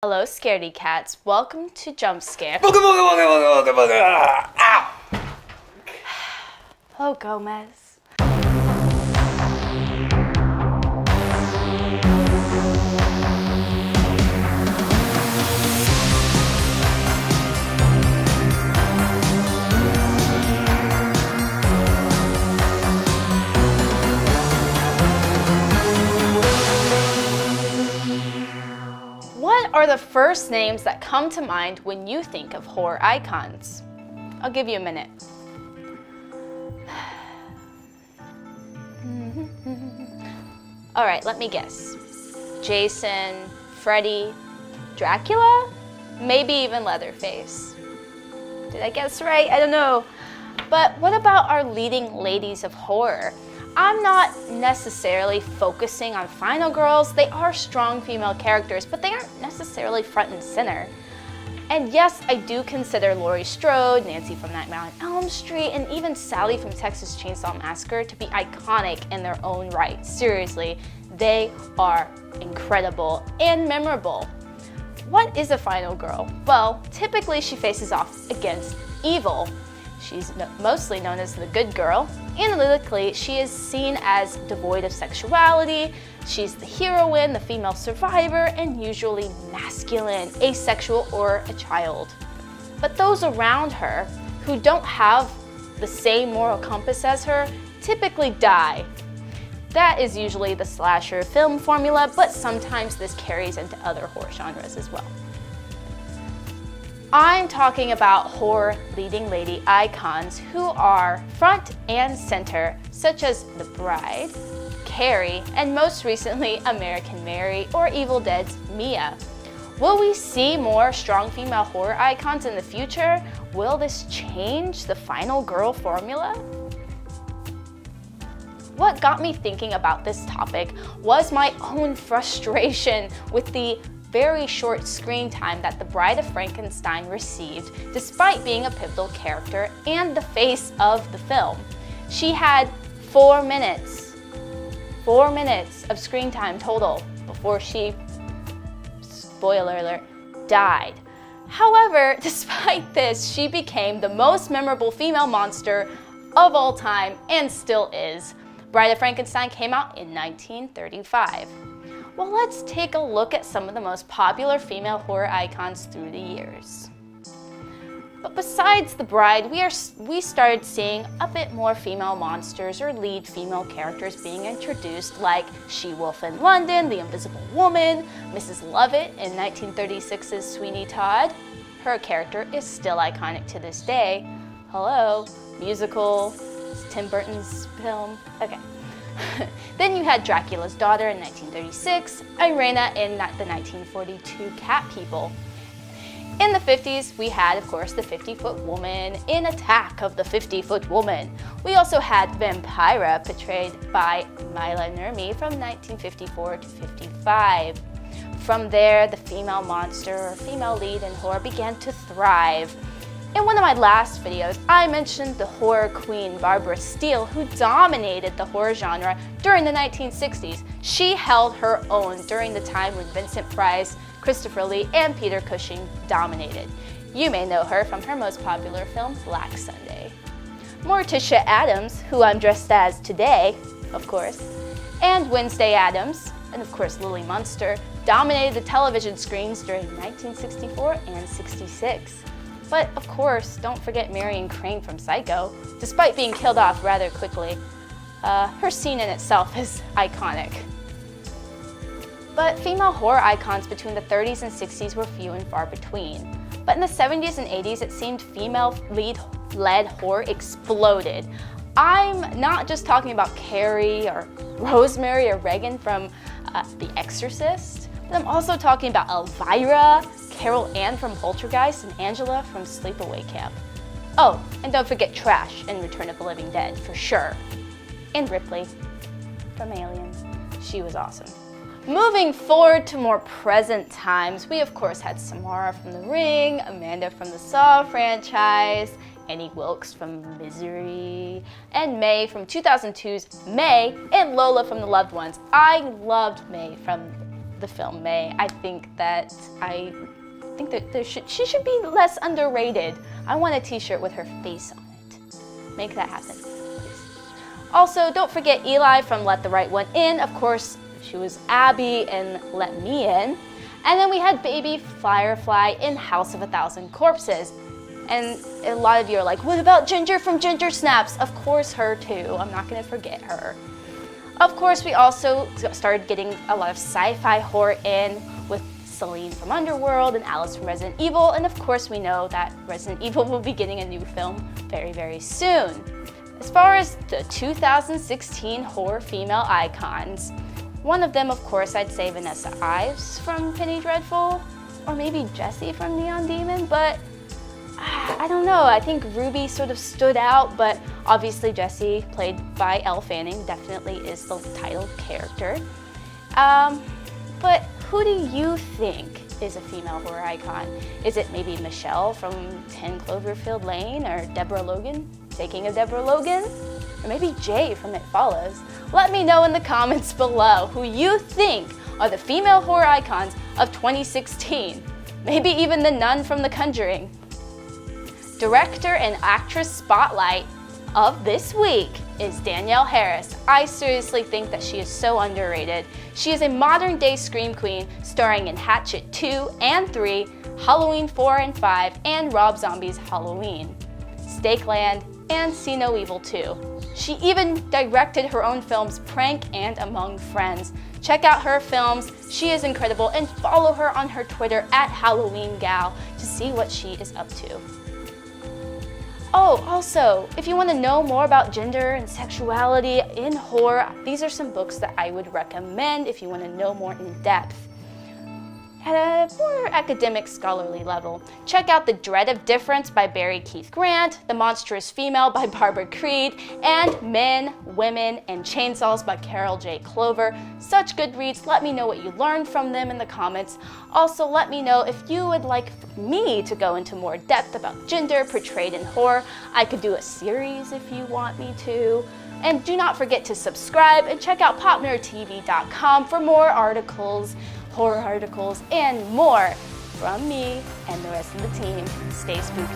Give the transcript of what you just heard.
Hello, scaredy cats. Welcome to Jump Scare. Oh, Gomez. What are the first names that come to mind when you think of horror icons? I'll give you a minute. All right, let me guess. Jason, Freddy, Dracula, maybe even Leatherface. Did I guess right? I don't know. But what about our leading ladies of horror? I'm not necessarily focusing on final girls. They are strong female characters, but they aren't necessarily front and center. And yes, I do consider Laurie Strode, Nancy from Nightmare on Elm Street, and even Sally from Texas Chainsaw Massacre to be iconic in their own right. Seriously, they are incredible and memorable. What is a final girl? Well, typically she faces off against evil. She's mostly known as the good girl. Analytically, she is seen as devoid of sexuality. She's the heroine, the female survivor, and usually masculine, asexual, or a child. But those around her who don't have the same moral compass as her typically die. That is usually the slasher film formula, but sometimes this carries into other horror genres as well. I'm talking about horror leading lady icons who are front and center, such as The Bride, Carrie, and most recently American Mary or Evil Dead's Mia. Will we see more strong female horror icons in the future? Will this change the final girl formula? What got me thinking about this topic was my own frustration with the very short screen time that The Bride of Frankenstein received, despite being a pivotal character and the face of the film. She had 4 minutes of screen time total before she, spoiler alert, died. However, despite this, she became the most memorable female monster of all time and still is. Bride of Frankenstein came out in 1935. Well, let's take a look at some of the most popular female horror icons through the years. But besides The Bride, we started seeing a bit more female monsters or lead female characters being introduced, like She-Wolf in London, The Invisible Woman, Mrs. Lovett in 1936's Sweeney Todd. Her character is still iconic to this day. Hello, musical, Tim Burton's film, okay. Then you had Dracula's Daughter in 1936, Irena in the 1942 Cat People. In the 50s, we had, of course, the 50-Foot Woman in Attack of the 50-Foot Woman. We also had Vampira, portrayed by Mila Nurmi from 1954 to 55. From there, the female monster or female lead in horror began to thrive. In one of my last videos, I mentioned the horror queen Barbara Steele, who dominated the horror genre during the 1960s. She held her own during the time when Vincent Price, Christopher Lee, and Peter Cushing dominated. You may know her from her most popular film, Black Sunday. Morticia Addams, who I'm dressed as today, of course, and Wednesday Addams, and of course Lily Munster, dominated the television screens during 1964 and 66. But of course, don't forget Marion Crane from Psycho. Despite being killed off rather quickly, her scene in itself is iconic. But female horror icons between the 30s and 60s were few and far between. But in the 70s and 80s, it seemed female lead-led horror exploded. I'm not just talking about Carrie or Rosemary or Regan from The Exorcist, but I'm also talking about Elvira, Carol Ann from Poltergeist, and Angela from Sleepaway Camp. Oh, and don't forget Trash in Return of the Living Dead, for sure. And Ripley from Alien. She was awesome. Moving forward to more present times, we of course had Samara from The Ring, Amanda from the Saw franchise, Annie Wilkes from Misery, and May from 2002's May, and Lola from The Loved Ones. I loved May from the film May. I think that she should be less underrated. I want a t-shirt with her face on it. Make that happen, please. Also, don't forget Eli from Let the Right One In. Of course, she was Abby in Let Me In. And then we had baby Firefly in House of a Thousand Corpses. And a lot of you are like, what about Ginger from Ginger Snaps? Of course, her too. I'm not gonna forget her. Of course, we also started getting a lot of sci-fi horror in with Celine from Underworld and Alice from Resident Evil. And of course, we know that Resident Evil will be getting a new film very, very soon. As far as the 2016 horror female icons, one of them, of course, I'd say Vanessa Ives from Penny Dreadful, or maybe Jessie from Neon Demon, but I don't know. I think Ruby sort of stood out, but obviously Jessie, played by Elle Fanning, definitely is the title character. But who do you think is a female horror icon? Is it maybe Michelle from 10 Cloverfield Lane, or Deborah Logan, Taking of Deborah Logan? Or maybe Jay from It Follows? Let me know in the comments below who you think are the female horror icons of 2016. Maybe even the nun from The Conjuring. Director and actress spotlight of this week is Danielle Harris. I seriously think that she is so underrated. She is a modern day scream queen starring in Hatchet 2 and 3, Halloween 4 and 5, and Rob Zombie's Halloween, Stakeland, and See No Evil 2. She even directed her own films Prank and Among Friends. Check out her films, she is incredible, and follow her on her Twitter at HalloweenGal to see what she is up to. Oh, also, if you want to know more about gender and sexuality in horror, these are some books that I would recommend if you want to know more in depth. At a more academic, scholarly level, check out The Dread of Difference by Barry Keith Grant, The Monstrous Female by Barbara Creed, and Men, Women, and Chainsaws by Carol J. Clover. Such good reads. Let me know what you learned from them in the comments. Also, let me know if you would like me to go into more depth about gender portrayed in horror. I could do a series if you want me to. And do not forget to subscribe and check out popnerdtv.com for more articles, horror articles, and more from me and the rest of the team. Stay spooky.